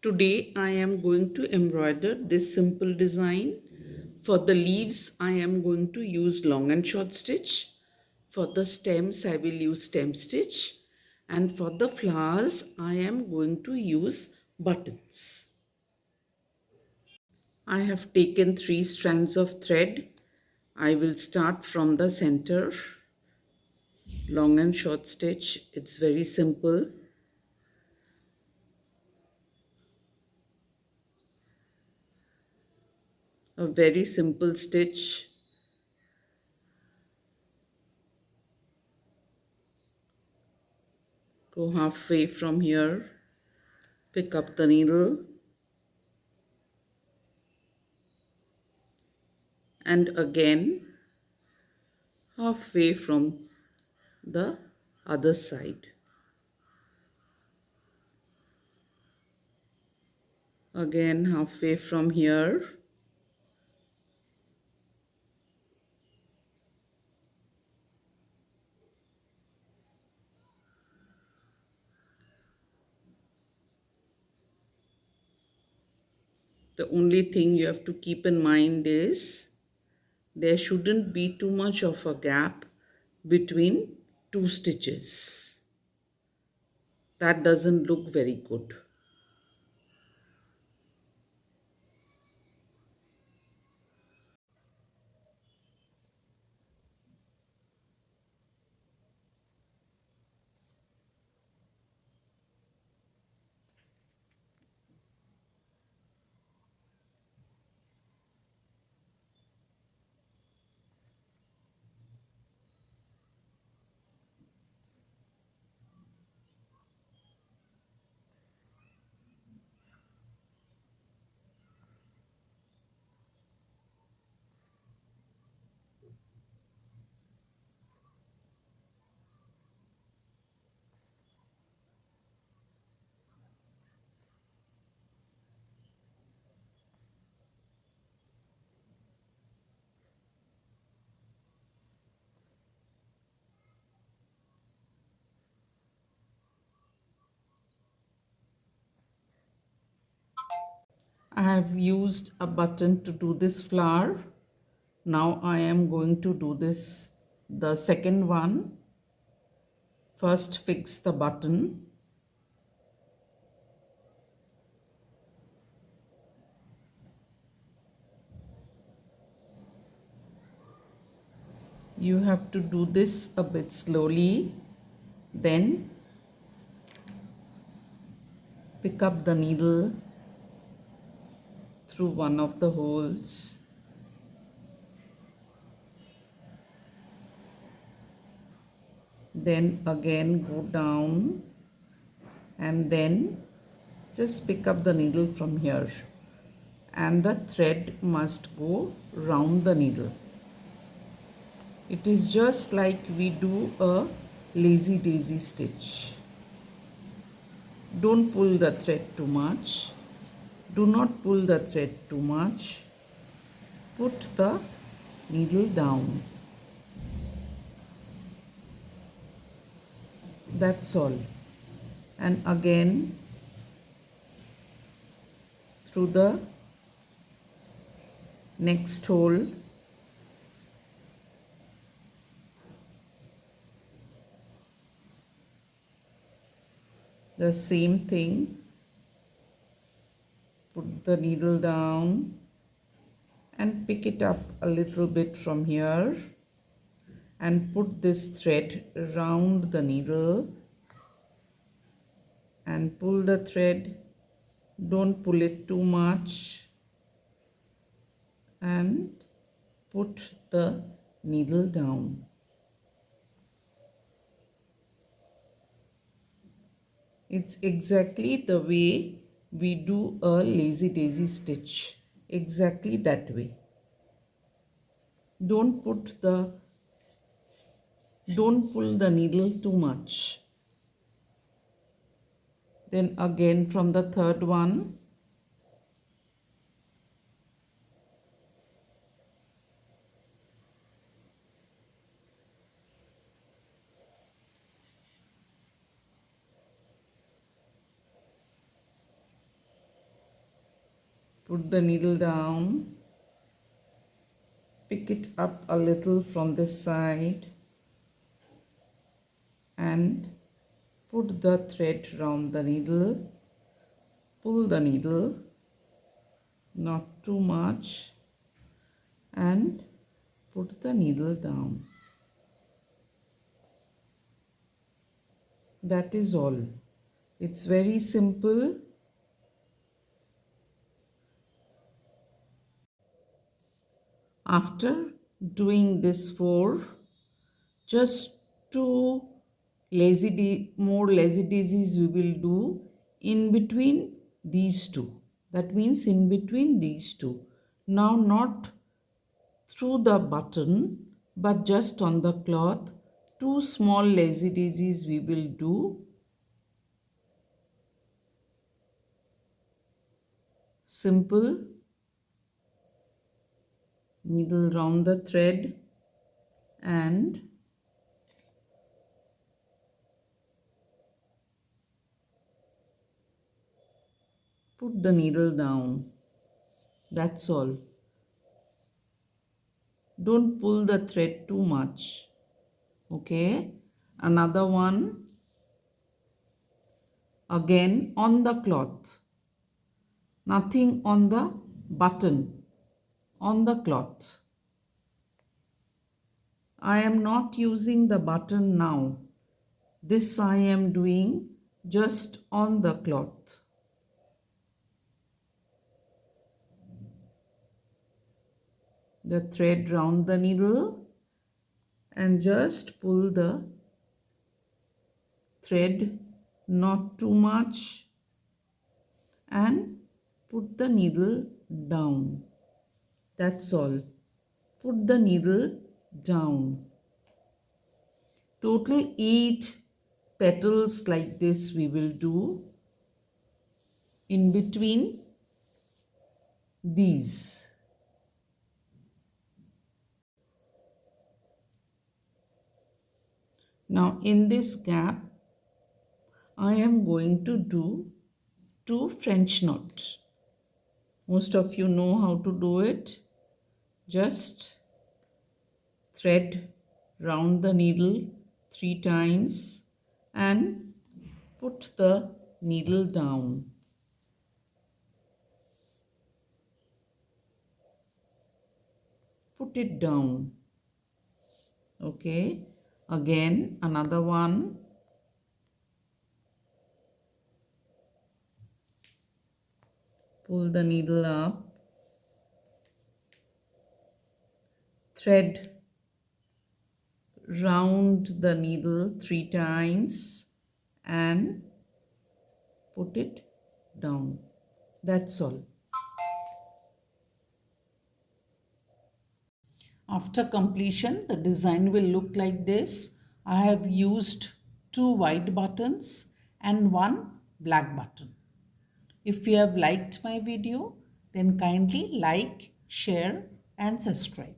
Today I am going to embroider this simple design. For the leaves I am going to use long and short stitch. For the stems I will use stem stitch. And for the flowers I am going to use buttons. I have taken 3 strands of thread. I will start from the center. Long and short stitch. It's very simple. A very simple stitch. Go halfway from here. Pick up the needle. And again halfway from the other side. Again halfway from here. The only thing you have to keep in mind is there shouldn't be too much of a gap between 2 stitches. That doesn't look very good. I have used a button to do this flower. Now I am going to do the second one. First fix the button. You have to do this a bit slowly. Then pick up the needle through one of the holes. Then again go down and then just pick up the needle from here, and the thread must go round the needle. It is just like we do a lazy daisy stitch. Don't pull the thread too much. Do not pull the thread too much. Put the needle down. That's all. And again through the next hole. The same thing. Put the needle down and pick it up a little bit from here and put this thread around the needle and pull the thread. Don't pull it too much and put the needle down. It's exactly the way we do a lazy daisy stitch. Exactly that way. Don't pull the needle too much. Then again from the third one, Put the needle down, pick it up a little from this side and put the thread round the needle, pull the needle, not too much, and put the needle down. That is all. It's very simple. After doing this for just two more lazy daisies we will do in between these two. That means in between these two. Now not through the button but just on the cloth. Two small lazy daisies we will do. Simple. Needle round the thread and put the needle down. That's all. Don't pull the thread too much. Okay. Another one. Again on the cloth. Nothing on the button. On the cloth. I am not using the button now. This I am doing just on the cloth. The thread round the needle and just pull the thread not too much and put the needle down. That's all. Put the needle down. Total 8 petals like this we will do in between these. Now in this gap I am going to do 2 French knots. Most of you know how to do it. Just thread round the needle 3 times and put the needle down. Put it down. Okay. Again another one. Pull the needle up. Thread round the needle 3 times and put it down. That's all. After completion, the design will look like this. I have used 2 white buttons and 1 black button. If you have liked my video, then kindly like, share and subscribe.